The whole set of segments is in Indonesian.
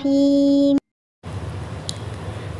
Bismillahirrahmanirrahim.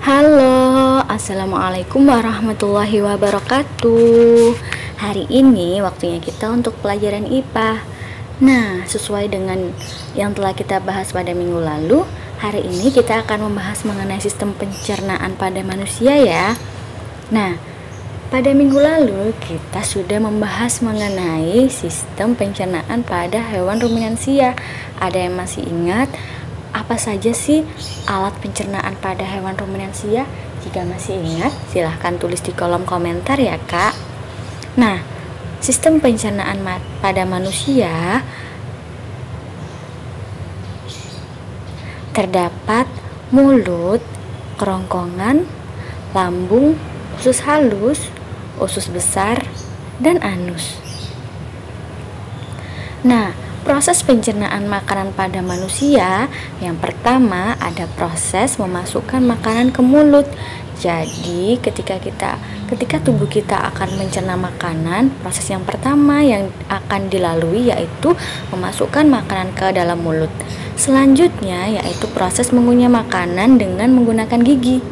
Halo, assalamualaikum warahmatullahi wabarakatuh. Hari ini waktunya kita untuk pelajaran IPA. Nah, sesuai dengan yang telah kita bahas pada minggu lalu, hari ini kita akan membahas mengenai sistem pencernaan pada manusia ya. Nah, pada minggu lalu kita sudah membahas mengenai sistem pencernaan pada hewan ruminansia. Ada yang masih ingat apa saja sih alat pencernaan pada hewan ruminansia? Jika masih ingat, silahkan tulis di kolom komentar ya kak. Nah, sistem pencernaan pada manusia terdapat mulut, kerongkongan, lambung, usus halus, usus besar, dan anus. Nah, proses pencernaan makanan pada manusia, yang pertama ada proses memasukkan makanan ke mulut. Jadi ketika tubuh kita akan mencerna makanan, proses yang pertama yang akan dilalui yaitu memasukkan makanan ke dalam mulut. Selanjutnya yaitu proses mengunyah makanan dengan menggunakan gigi.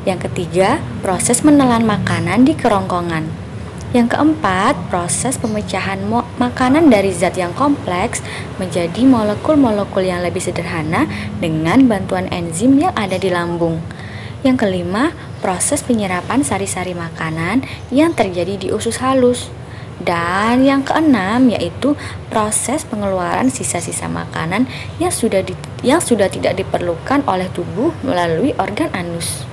Yang ketiga, proses menelan makanan di kerongkongan. Yang keempat, proses pemecahan makanan dari zat yang kompleks menjadi molekul-molekul yang lebih sederhana dengan bantuan enzim yang ada di lambung. Yang kelima, proses penyerapan sari-sari makanan yang terjadi di usus halus. Dan yang keenam yaitu proses pengeluaran sisa-sisa makanan yang sudah tidak diperlukan oleh tubuh melalui organ anus.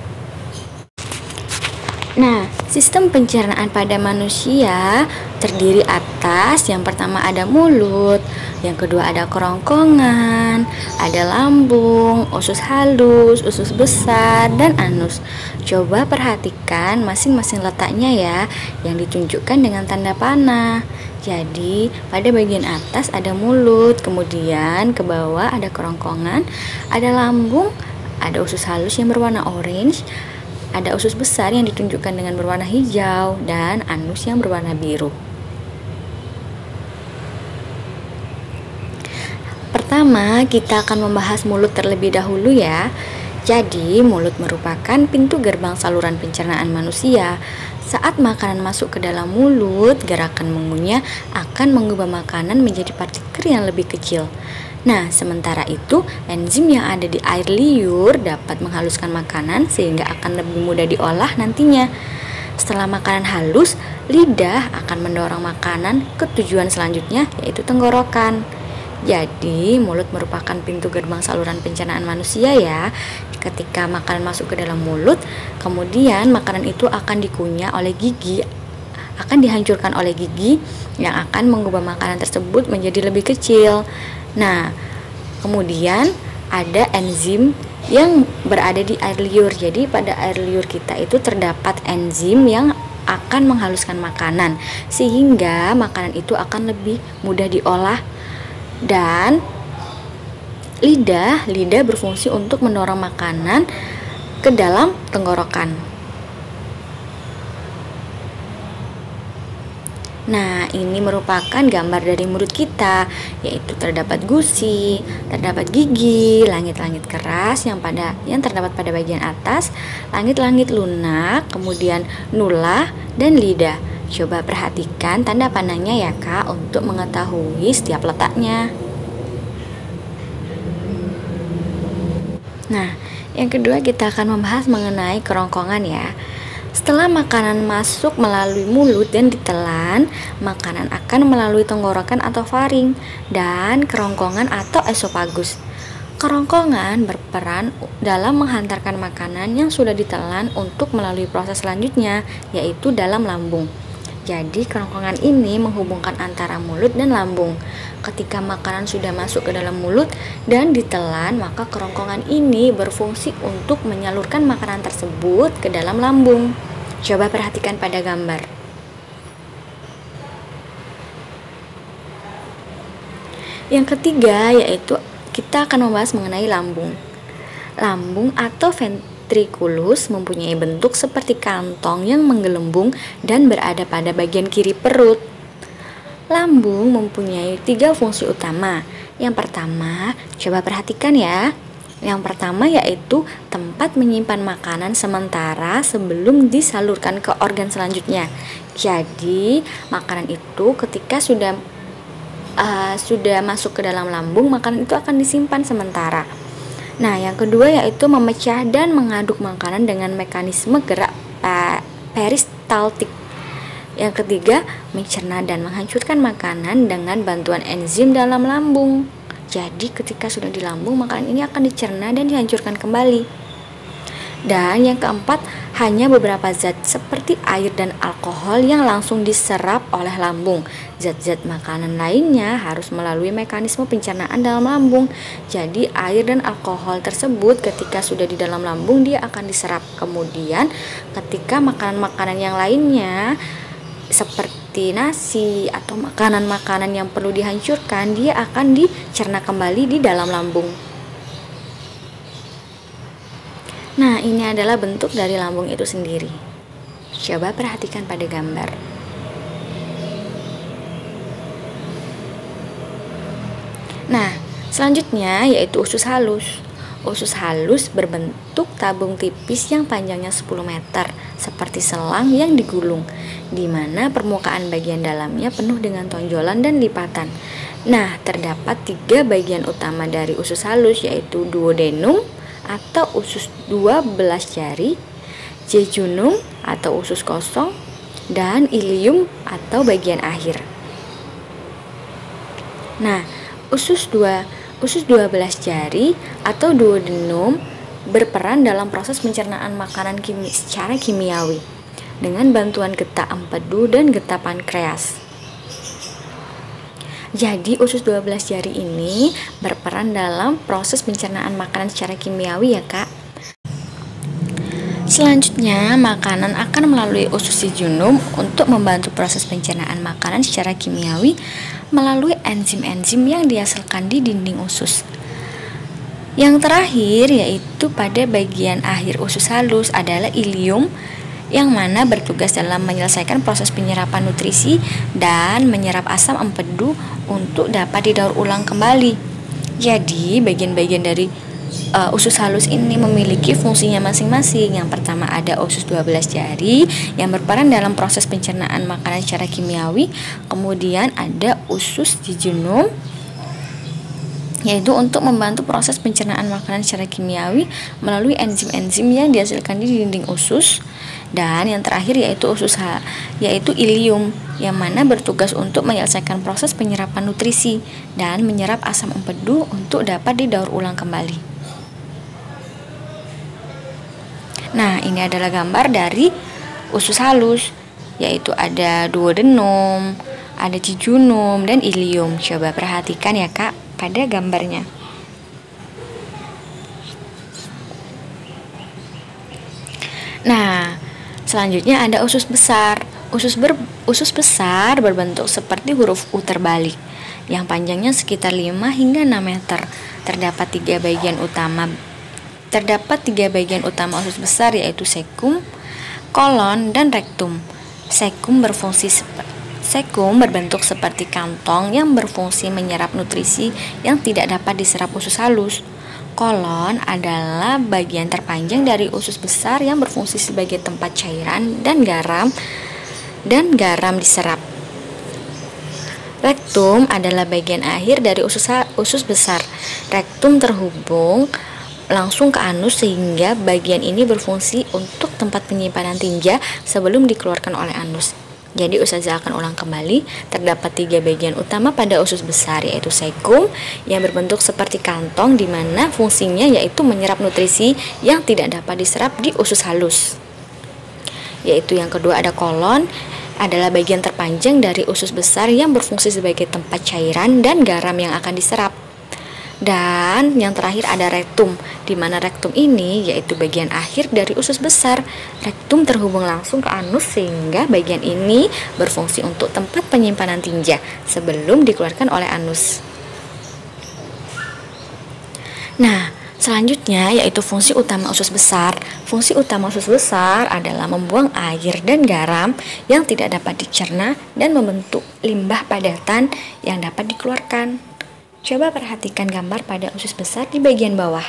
Nah, sistem pencernaan pada manusia terdiri atas yang pertama ada mulut, yang kedua ada kerongkongan, ada lambung, usus halus, usus besar, dan anus. Coba perhatikan masing-masing letaknya ya, yang ditunjukkan dengan tanda panah. Jadi, pada bagian atas ada mulut, kemudian ke bawah ada kerongkongan, ada lambung, ada usus halus yang berwarna orange, ada usus besar yang ditunjukkan dengan berwarna hijau, dan anus yang berwarna biru. Pertama, kita akan membahas mulut terlebih dahulu ya. Jadi, mulut merupakan pintu gerbang saluran pencernaan manusia. Saat makanan masuk ke dalam mulut, gerakan mengunyah akan mengubah makanan menjadi partikel yang lebih kecil. Nah, sementara itu, enzim yang ada di air liur dapat menghaluskan makanan sehingga akan lebih mudah diolah nantinya. Setelah makanan halus, lidah akan mendorong makanan ke tujuan selanjutnya, yaitu tenggorokan. Jadi, mulut merupakan pintu gerbang saluran pencernaan manusia ya. Ketika makanan masuk ke dalam mulut, kemudian makanan itu akan dikunyah oleh gigi, akan dihancurkan oleh gigi yang akan mengubah makanan tersebut menjadi lebih kecil. Nah, kemudian ada enzim yang berada di air liur. Jadi pada air liur kita itu terdapat enzim yang akan menghaluskan makanan sehingga makanan itu akan lebih mudah diolah. Dan lidah berfungsi untuk mendorong makanan ke dalam tenggorokan. Nah, ini merupakan gambar dari mulut kita, yaitu terdapat gusi, terdapat gigi, langit-langit keras yang terdapat pada bagian atas, langit-langit lunak, kemudian nulah, dan lidah. Coba perhatikan tanda panahnya ya kak untuk mengetahui setiap letaknya. Nah, yang kedua kita akan membahas mengenai kerongkongan ya. Setelah makanan masuk melalui mulut dan ditelan, makanan akan melalui tenggorokan atau faring dan kerongkongan atau esofagus. Kerongkongan berperan dalam menghantarkan makanan yang sudah ditelan untuk melalui proses selanjutnya, yaitu dalam lambung. Jadi kerongkongan ini menghubungkan antara mulut dan lambung. Ketika makanan sudah masuk ke dalam mulut dan ditelan, maka kerongkongan ini berfungsi untuk menyalurkan makanan tersebut ke dalam lambung. Coba perhatikan pada gambar. Yang ketiga yaitu kita akan membahas mengenai lambung. Lambung atau ventriculus mempunyai bentuk seperti kantong yang menggelembung dan berada pada bagian kiri perut. Lambung mempunyai 3 fungsi utama. Yang pertama, coba perhatikan ya. Yang pertama yaitu tempat menyimpan makanan sementara sebelum disalurkan ke organ selanjutnya. Jadi, makanan itu ketika sudah masuk ke dalam lambung, makanan itu akan disimpan sementara. Nah, yang kedua yaitu memecah dan mengaduk makanan dengan mekanisme gerak peristaltik. Yang ketiga, mencerna dan menghancurkan makanan dengan bantuan enzim dalam lambung. Jadi, ketika sudah di lambung, makanan ini akan dicerna dan dihancurkan kembali. Dan yang keempat, hanya beberapa zat seperti air dan alkohol yang langsung diserap oleh lambung. Zat-zat makanan lainnya harus melalui mekanisme pencernaan dalam lambung. Jadi air dan alkohol tersebut ketika sudah di dalam lambung dia akan diserap. Kemudian ketika makanan-makanan yang lainnya seperti nasi atau makanan-makanan yang perlu dihancurkan, dia akan dicerna kembali di dalam lambung. Nah, ini adalah bentuk dari lambung itu sendiri. Coba perhatikan pada gambar. Nah, selanjutnya yaitu usus halus. Usus halus berbentuk tabung tipis yang panjangnya 10 meter, seperti selang yang digulung, di mana permukaan bagian dalamnya penuh dengan tonjolan dan lipatan. Nah, terdapat 3 bagian utama dari usus halus, yaitu duodenum atau usus 12 jari, jejunum atau usus kosong, dan ilium atau bagian akhir. Nah, usus 12 jari atau duodenum berperan dalam proses pencernaan makanan secara kimiawi dengan bantuan getah empedu dan getah pankreas. Jadi usus 12 jari ini berperan dalam proses pencernaan makanan secara kimiawi ya Kak. Selanjutnya, makanan akan melalui usus jejunum untuk membantu proses pencernaan makanan secara kimiawi melalui enzim-enzim yang dihasilkan di dinding usus. Yang terakhir yaitu pada bagian akhir usus halus adalah ilium, yang mana bertugas dalam menyelesaikan proses penyerapan nutrisi dan menyerap asam empedu untuk dapat didaur ulang kembali. Jadi, bagian-bagian dari usus halus ini memiliki fungsinya masing-masing. Yang pertama ada usus 12 jari yang berperan dalam proses pencernaan makanan secara kimiawi. Kemudian ada usus jejunum, yaitu untuk membantu proses pencernaan makanan secara kimiawi melalui enzim-enzim yang dihasilkan di dinding usus. Dan yang terakhir yaitu ilium, yang mana bertugas untuk menyelesaikan proses penyerapan nutrisi dan menyerap asam empedu untuk dapat didaur ulang kembali. Nah, ini adalah gambar dari usus halus, yaitu ada duodenum, ada jejunum, dan ilium. Coba perhatikan ya Kak pada gambarnya. Nah, selanjutnya ada usus besar. Usus besar berbentuk seperti huruf U terbalik, yang panjangnya sekitar 5 hingga 6 meter. Terdapat tiga bagian utama usus besar, yaitu sekum, kolon, dan rektum. Sekum berbentuk seperti kantong yang berfungsi menyerap nutrisi yang tidak dapat diserap usus halus. Kolon adalah bagian terpanjang dari usus besar yang berfungsi sebagai tempat cairan dan garam diserap. Rektum adalah bagian akhir dari usus besar. Rektum terhubung langsung ke anus sehingga bagian ini berfungsi untuk tempat penyimpanan tinja sebelum dikeluarkan oleh anus. Jadi Ustazah akan ulang kembali. Terdapat tiga bagian utama pada usus besar, yaitu sekum yang berbentuk seperti kantong, di mana fungsinya yaitu menyerap nutrisi yang tidak dapat diserap di usus halus. Yaitu yang kedua ada kolon, adalah bagian terpanjang dari usus besar yang berfungsi sebagai tempat cairan dan garam yang akan diserap. Dan yang terakhir ada rektum, di mana rektum ini yaitu bagian akhir dari usus besar. Rektum terhubung langsung ke anus sehingga bagian ini berfungsi untuk tempat penyimpanan tinja sebelum dikeluarkan oleh anus. Nah, selanjutnya yaitu fungsi utama usus besar. Fungsi utama usus besar adalah membuang air dan garam yang tidak dapat dicerna dan membentuk limbah padatan yang dapat dikeluarkan. Coba perhatikan gambar pada usus besar di bagian bawah.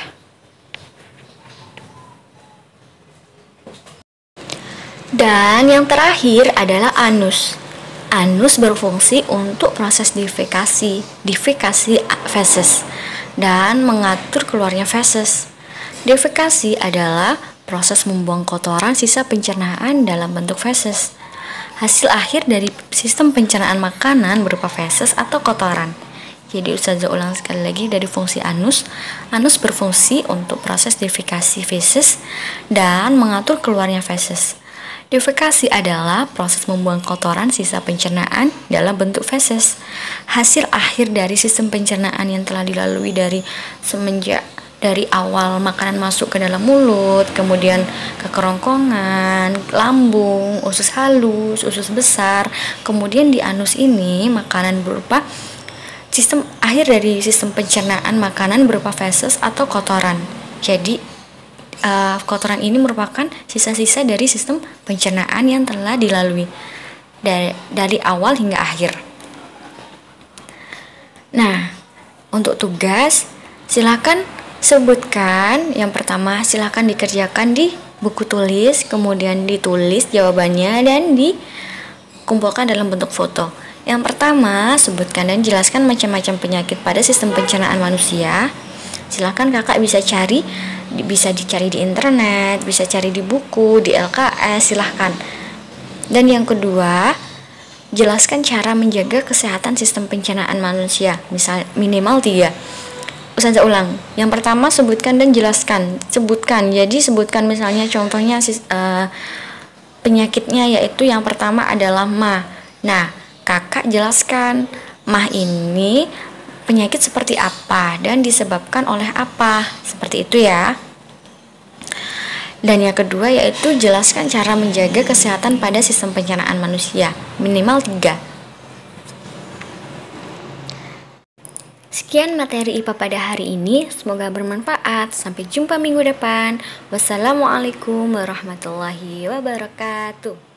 Dan yang terakhir adalah anus. Anus berfungsi untuk proses defekasi feses, dan mengatur keluarnya feses. Defekasi adalah proses membuang kotoran sisa pencernaan dalam bentuk feses. Hasil akhir dari sistem pencernaan makanan berupa feses atau kotoran. Jadi Ustazah ulang sekali lagi, dari fungsi anus. Anus berfungsi untuk proses defekasi feses dan mengatur keluarnya feses. Defekasi adalah proses membuang kotoran sisa pencernaan dalam bentuk feses. Hasil akhir dari sistem pencernaan yang telah dilalui dari awal makanan masuk ke dalam mulut, kemudian ke kerongkongan, lambung, usus halus, usus besar, kemudian di anus ini makanan berupa sistem akhir dari sistem pencernaan makanan berupa feses atau kotoran. Jadi kotoran ini merupakan sisa-sisa dari sistem pencernaan yang telah dilalui dari awal hingga akhir. Nah, untuk tugas silakan sebutkan. Yang pertama, silakan dikerjakan di buku tulis, kemudian ditulis jawabannya dan dikumpulkan dalam bentuk foto. Yang pertama, sebutkan dan jelaskan macam-macam penyakit pada sistem pencernaan manusia. Silakan kakak bisa dicari di internet, bisa cari di buku, di LKS, silahkan. Dan yang kedua, jelaskan cara menjaga kesehatan sistem pencernaan manusia, misal minimal 3. Ustazah ulang. Yang pertama, sebutkan dan jelaskan. Jadi sebutkan misalnya contohnya penyakitnya, yaitu yang pertama adalah MAH. Nah, kakak jelaskan MAH ini penyakit seperti apa dan disebabkan oleh apa, seperti itu ya. Dan yang kedua yaitu jelaskan cara menjaga kesehatan pada sistem pencernaan manusia, minimal 3. Sekian materi IPA pada hari ini, semoga bermanfaat. Sampai jumpa minggu depan. Wassalamualaikum warahmatullahi wabarakatuh.